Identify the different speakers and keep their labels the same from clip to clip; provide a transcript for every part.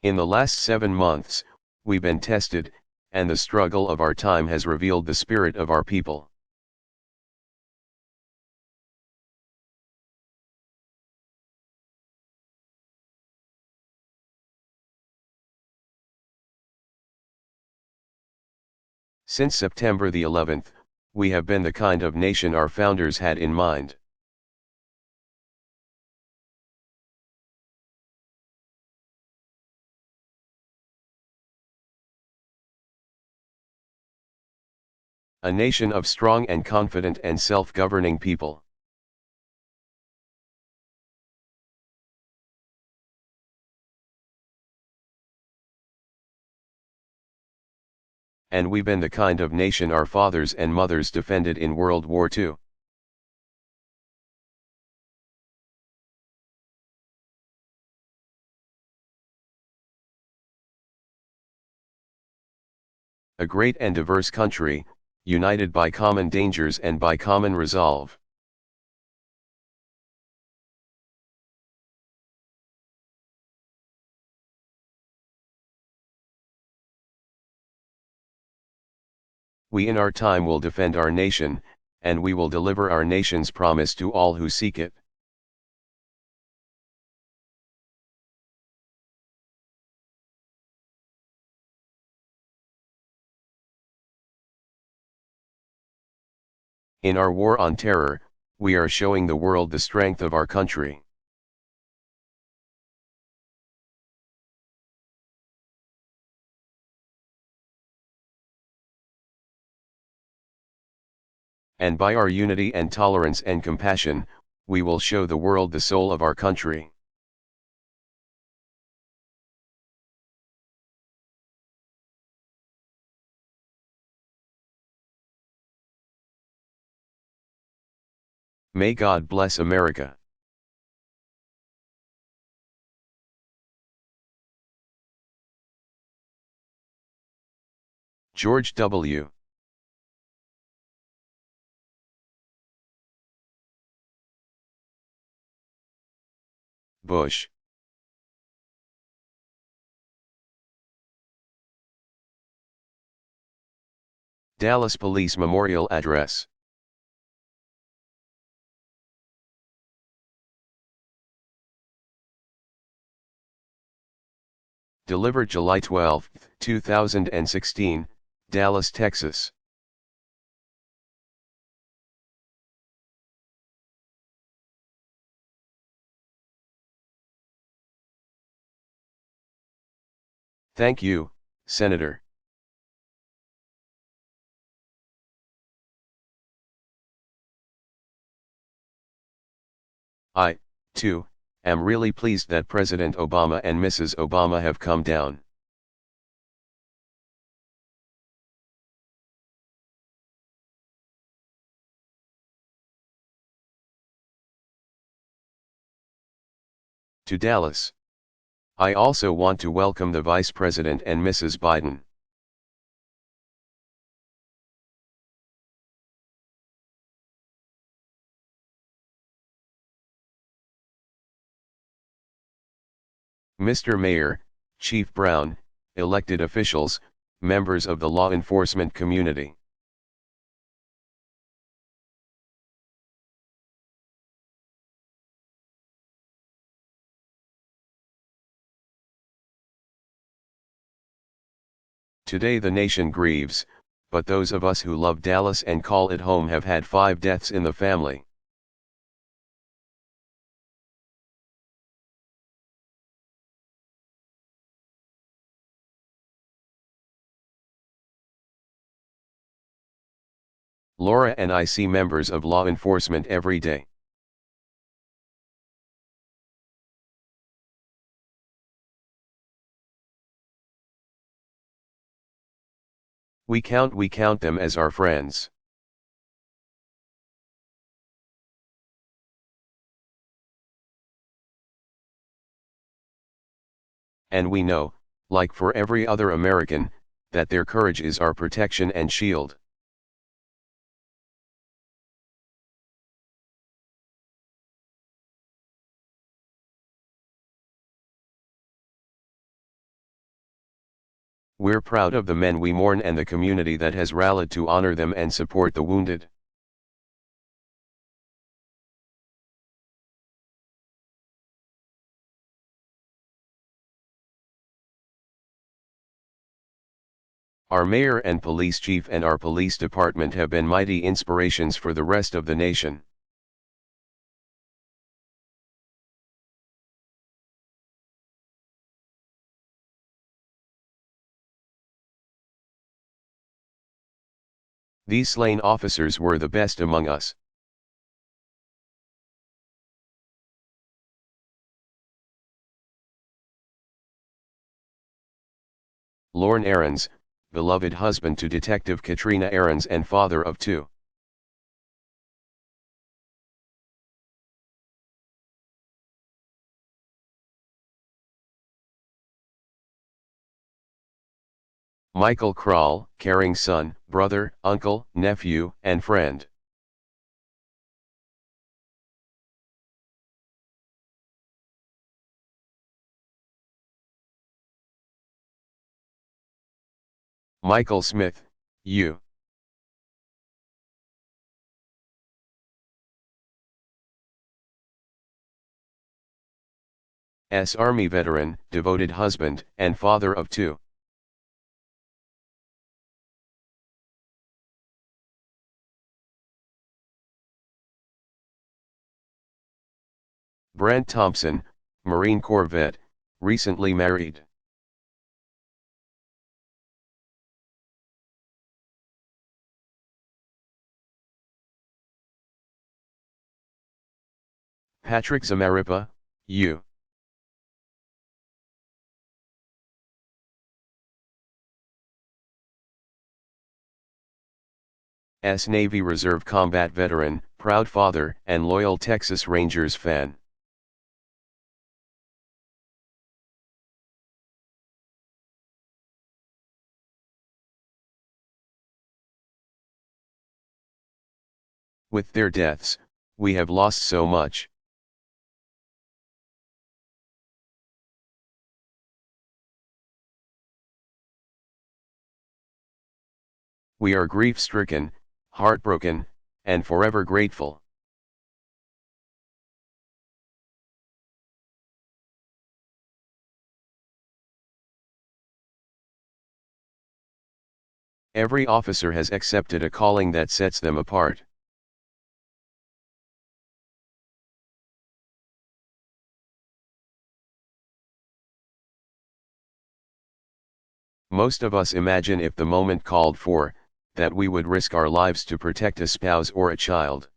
Speaker 1: In the last 7 months, we've been tested, and the struggle of our time has revealed the spirit of our people. Since September the 11th, we have been the kind of nation our founders had in mind. A nation of strong and confident and self-governing people. And we've been the kind of nation our fathers and mothers defended in World War II. A great and diverse country, united by common dangers and by common resolve. We in our time will defend our nation, and we will deliver our nation's promise to all who seek it. In our war on terror, we are showing the world the strength of our country. And by our unity and tolerance and compassion, we will show the world the soul of our country. May God bless America. George W. Bush. Dallas Police Memorial Address. Delivered July 12, 2016, Dallas, Texas. Thank you, Senator. I, too, am really pleased that President Obama and Mrs. Obama have come down. To Dallas. I also want to welcome the Vice President and Mrs. Biden. Mr. Mayor, Chief Brown, elected officials, members of the law enforcement community. Today the nation grieves, but those of us who love Dallas and call it home have had 5 deaths in the family. Laura and I see members of law enforcement every day. We count them as our friends. And we know, like for every other American, that their courage is our protection and shield. We're proud of the men we mourn and the community that has rallied to honor them and support the wounded. Our mayor and police chief and our police department have been mighty inspirations for the rest of the nation. These slain officers were the best among us. Lorne Aarons, beloved husband to Detective Katrina Aarons and father of two. Michael Krall, caring son, brother, uncle, nephew, and friend. Michael Smith, U. S. Army veteran, devoted husband, and father of two. Brent Thompson, Marine Corps vet, recently married. Patrick Zamaripa, U. S. Navy Reserve combat veteran, proud father, and loyal Texas Rangers fan. With their deaths, we have lost so much. We are grief-stricken, heartbroken, and forever grateful. Every officer has accepted a calling that sets them apart. Most of us imagine if the moment called for, that we would risk our lives to protect a spouse or a child.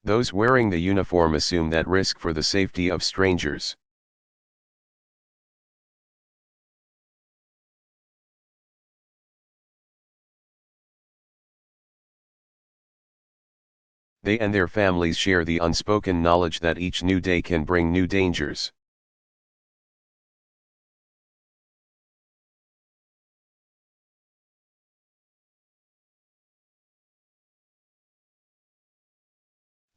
Speaker 1: Those wearing the uniform assume that risk for the safety of strangers. They and their families share the unspoken knowledge that each new day can bring new dangers.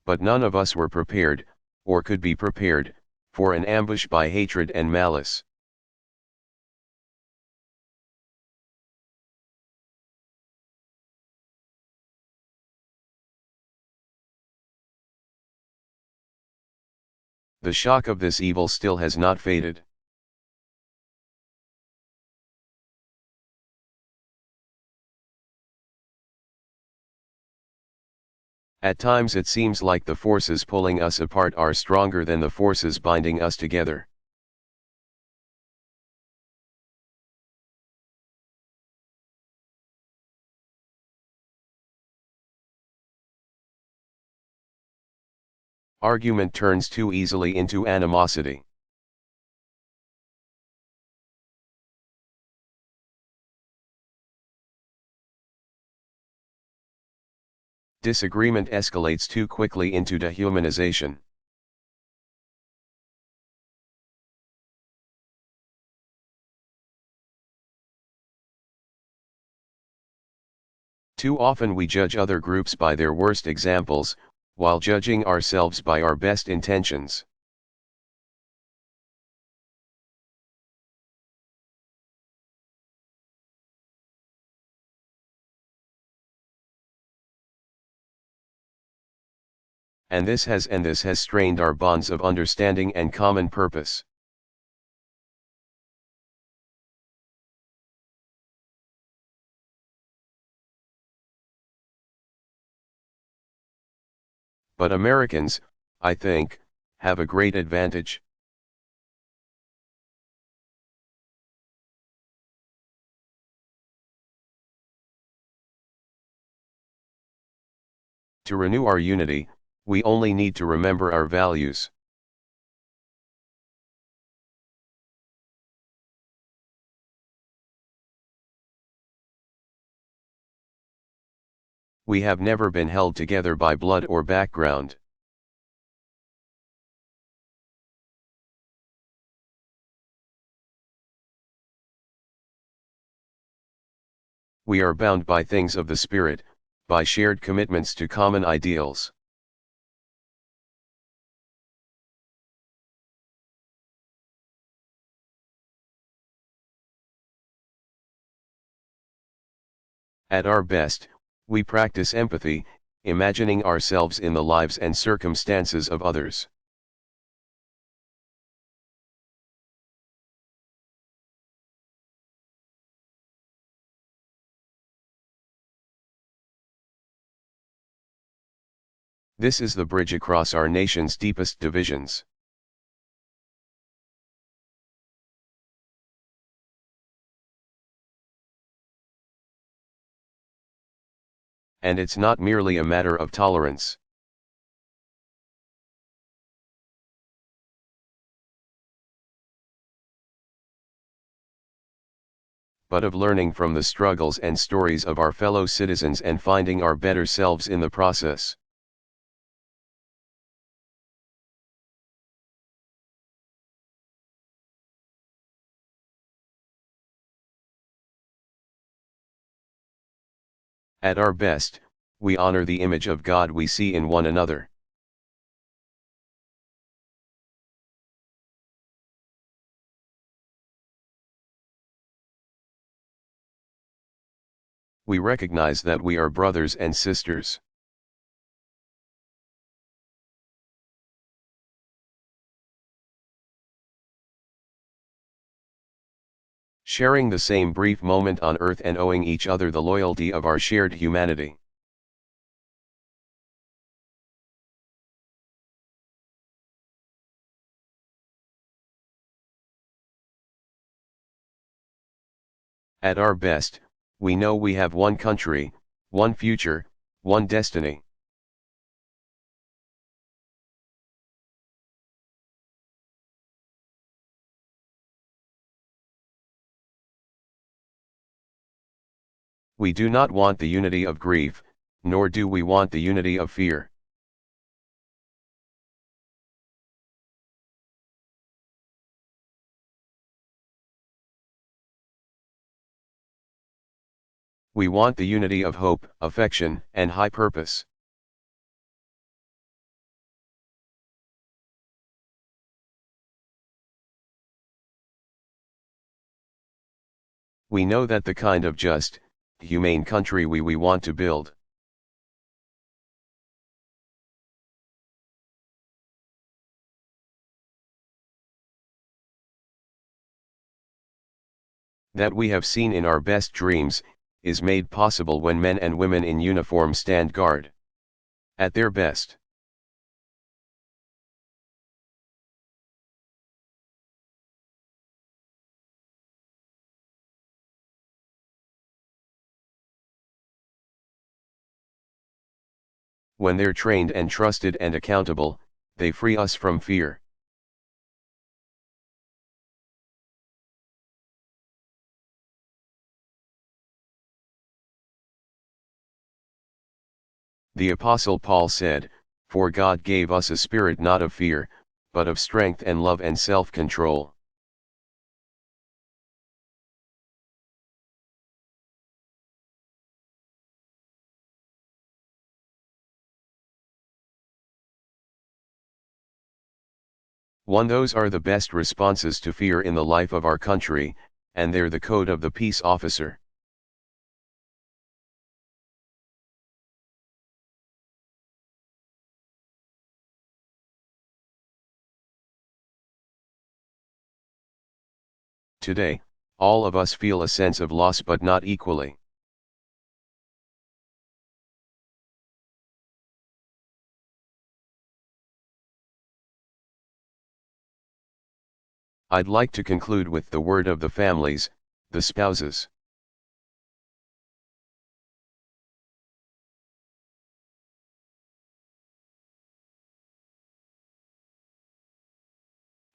Speaker 1: But none of us were prepared, or could be prepared, for an ambush by hatred and malice. The shock of this evil still has not faded. At times it seems like the forces pulling us apart are stronger than the forces binding us together. Argument turns too easily into animosity. Disagreement escalates too quickly into dehumanization. Too often we judge other groups by their worst examples, while judging ourselves by our best intentions. And this has strained our bonds of understanding and common purpose. But Americans, I think, have a great advantage. To renew our unity, we only need to remember our values. We have never been held together by blood or background. We are bound by things of the spirit, by shared commitments to common ideals. At our best, we practice empathy, imagining ourselves in the lives and circumstances of others. This is the bridge across our nation's deepest divisions. And it's not merely a matter of tolerance. But of learning from the struggles and stories of our fellow citizens and finding our better selves in the process. At our best, we honor the image of God we see in one another. We recognize that we are brothers and sisters. Sharing the same brief moment on earth and owing each other the loyalty of our shared humanity. At our best, we know we have one country, one future, one destiny. We do not want the unity of grief, nor do we want the unity of fear. We want the unity of hope, affection, and high purpose. We know that the kind of just, humane country we want to build. That we have seen in our best dreams, is made possible when men and women in uniform stand guard. At their best. When they're trained and trusted and accountable, they free us from fear. The Apostle Paul said, "For God gave us a spirit not of fear, but of strength and love and self-control." 1. Those are the best responses to fear in the life of our country, and they're the code of the peace officer. Today, all of us feel a sense of loss but not equally. I'd like to conclude with the word of the families, the spouses.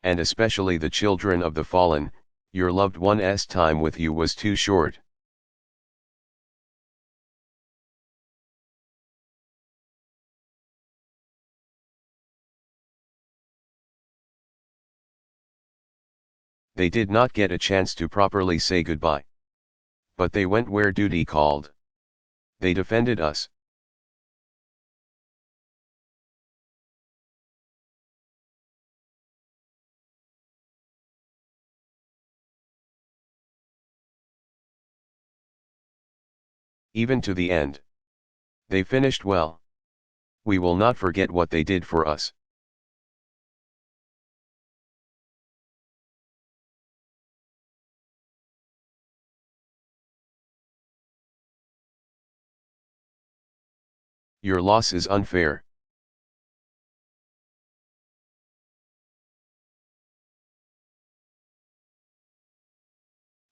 Speaker 1: And especially the children of the fallen, your loved one's time with you was too short. They did not get a chance to properly say goodbye. But they went where duty called. They defended us. Even to the end. They finished well. We will not forget what they did for us. Your loss is unfair.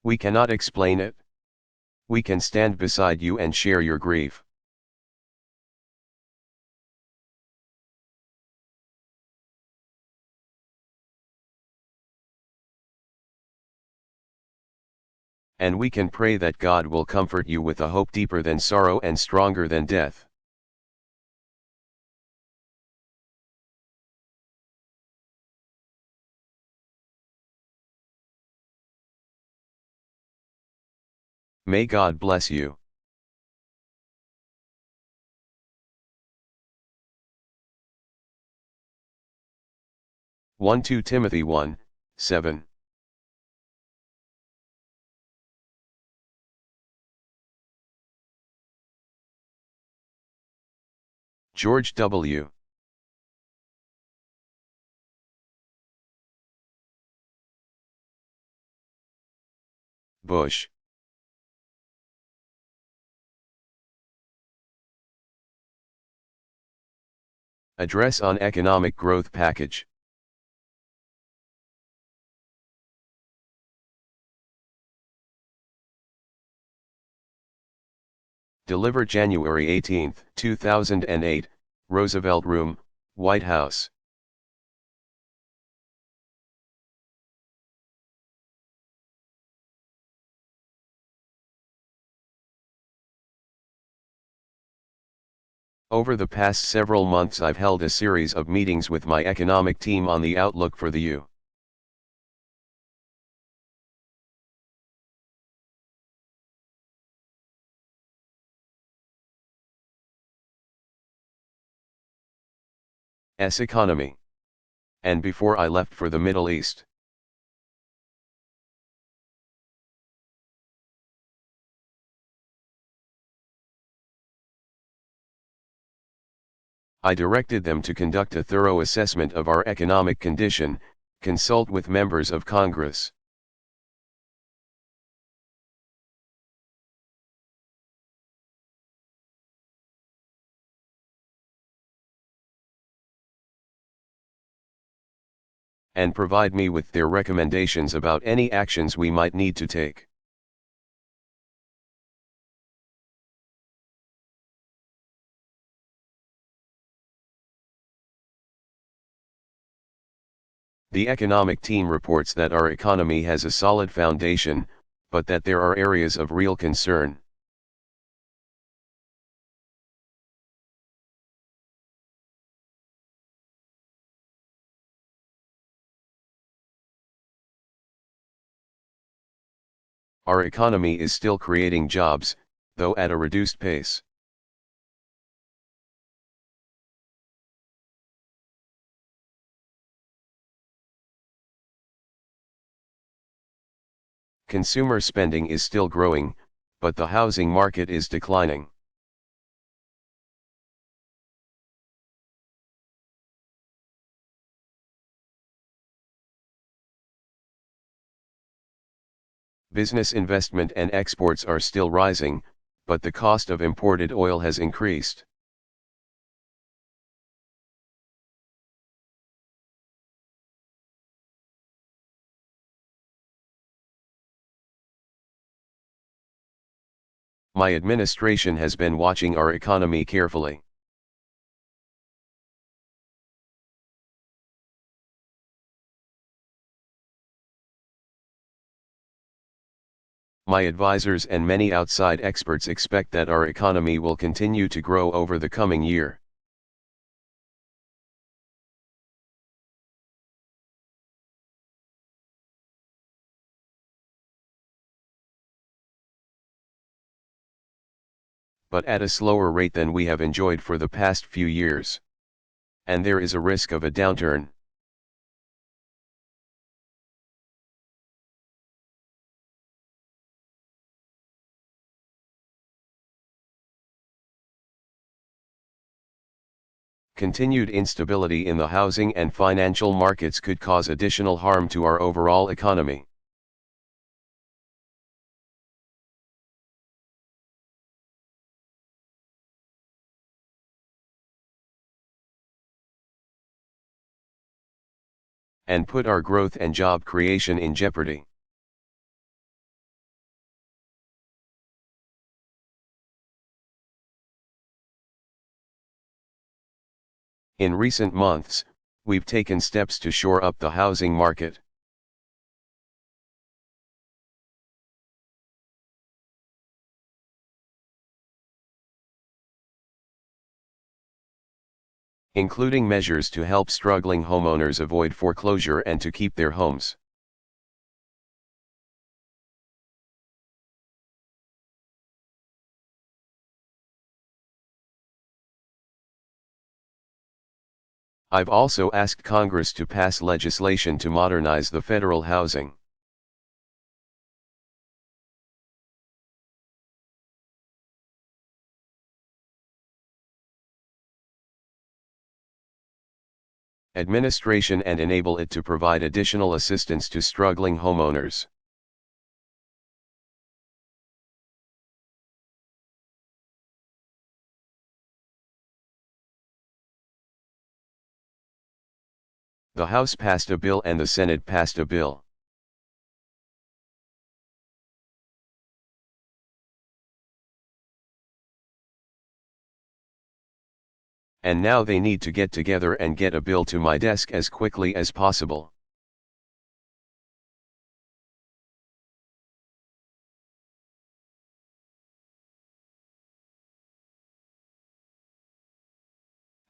Speaker 1: 'We cannot explain it. We can stand beside you and share your grief. And we can pray that God will comfort you with a hope deeper than sorrow and stronger than death. May God bless you. 1 Timothy 1, 7. George W. Bush. Address on Economic Growth Package. Delivered January 18, 2008, Roosevelt Room, White House. Over the past several months I've held a series of meetings with my economic team on the outlook for the U.S. economy. And before I left for the Middle East. I directed them to conduct a thorough assessment of our economic condition, consult with members of Congress, and provide me with their recommendations about any actions we might need to take. The economic team reports that our economy has a solid foundation, but that there are areas of real concern. Our economy is still creating jobs, though at a reduced pace. Consumer spending is still growing, but the housing market is declining. Business investment and exports are still rising, but the cost of imported oil has increased. My administration has been watching our economy carefully. My advisors and many outside experts expect that our economy will continue to grow over the coming year. But at a slower rate than we have enjoyed for the past few years. And there is a risk of a downturn. Continued instability in the housing and financial markets could cause additional harm to our overall economy. And put our growth and job creation in jeopardy. In recent months, we've taken steps to shore up the housing market. Including measures to help struggling homeowners avoid foreclosure and to keep their homes. I've also asked Congress to pass legislation to modernize the federal housing. Administration and enable it to provide additional assistance to struggling homeowners. The House passed a bill and the Senate passed a bill. And now they need to get together and get a bill to my desk as quickly as possible.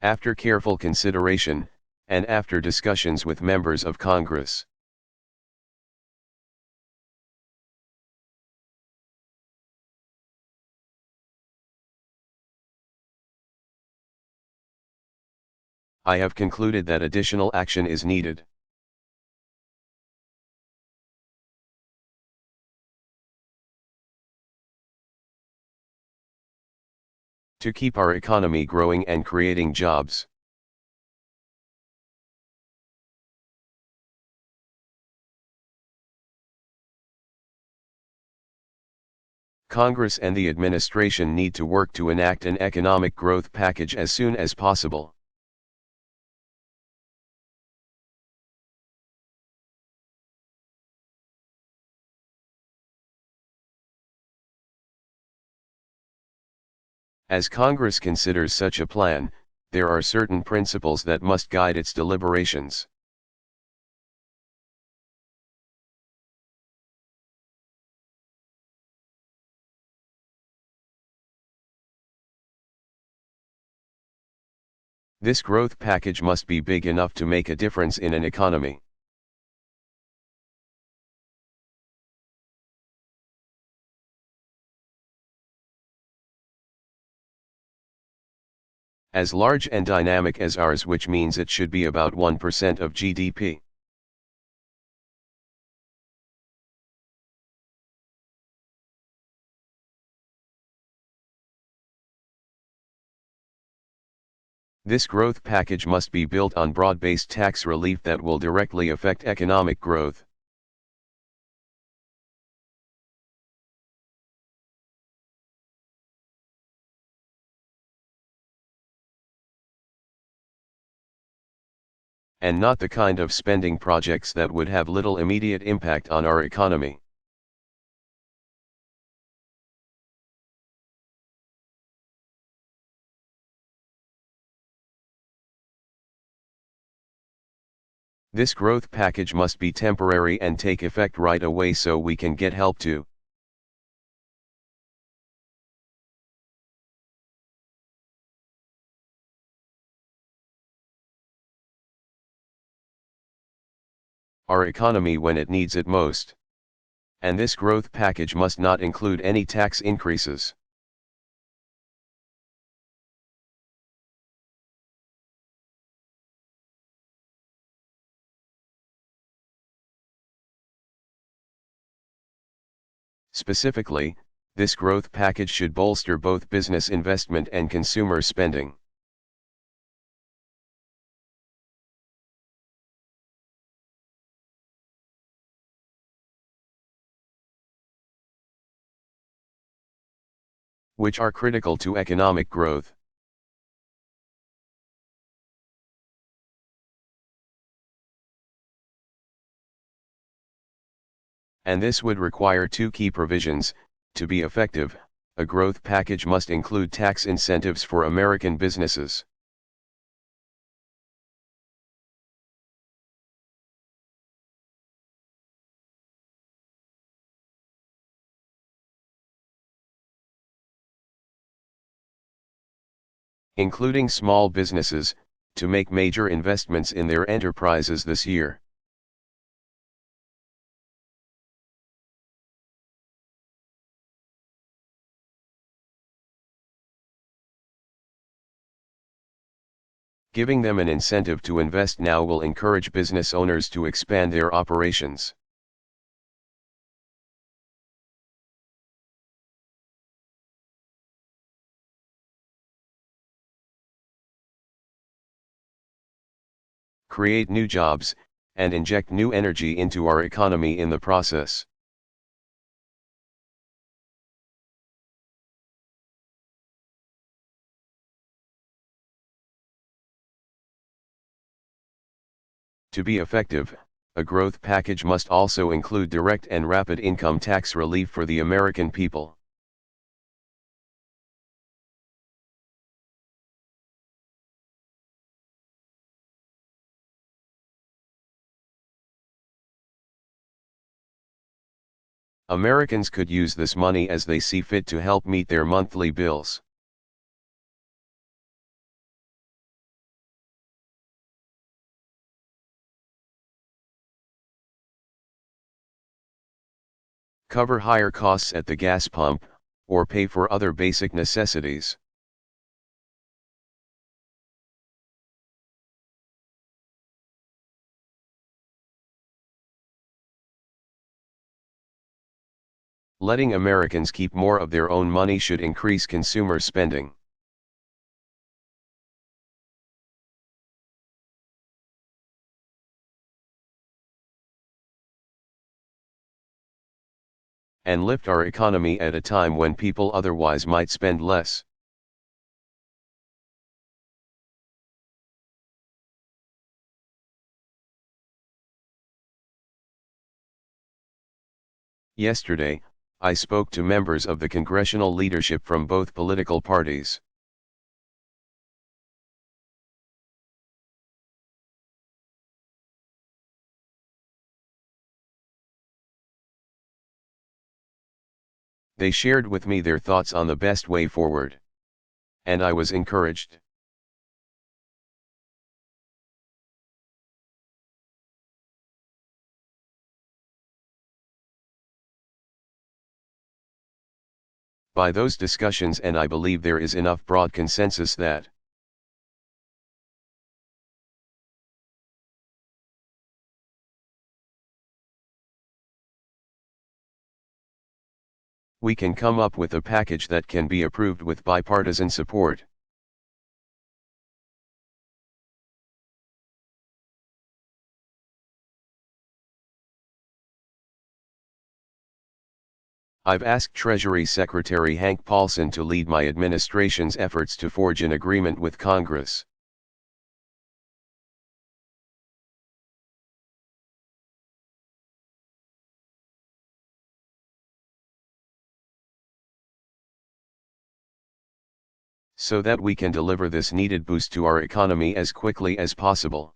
Speaker 1: After careful consideration, and after discussions with members of Congress, I have concluded that additional action is needed. To keep our economy growing and creating jobs. Congress and the administration need to work to enact an economic growth package as soon as possible. As Congress considers such a plan, there are certain principles that must guide its deliberations. This growth package must be big enough to make a difference in an economy. As large and dynamic as ours, which means it should be about 1% of GDP. This growth package must be built on broad-based tax relief that will directly affect economic growth. And not the kind of spending projects that would have little immediate impact on our economy. This growth package must be temporary and take effect right away so we can get help too. Our economy when it needs it most. And this growth package must not include any tax increases. Specifically, this growth package should bolster both business investment and consumer spending. Which are critical to economic growth. And this would require two key provisions. To be effective, a growth package must include tax incentives for American businesses. Including small businesses, to make major investments in their enterprises this year. Giving them an incentive to invest now will encourage business owners to expand their operations. Create new jobs, and inject new energy into our economy in the process. To be effective, a growth package must also include direct and rapid income tax relief for the American people. Americans could use this money as they see fit to help meet their monthly bills. Cover higher costs at the gas pump, or pay for other basic necessities. Letting Americans keep more of their own money should increase consumer spending. And lift our economy at a time when people otherwise might spend less. Yesterday, I spoke to members of the congressional leadership from both political parties. They shared with me their thoughts on the best way forward. And I was encouraged. By those discussions, and I believe there is enough broad consensus that we can come up with a package that can be approved with bipartisan support. I've asked Treasury Secretary Hank Paulson to lead my administration's efforts to forge an agreement with Congress. So that we can deliver this needed boost to our economy as quickly as possible.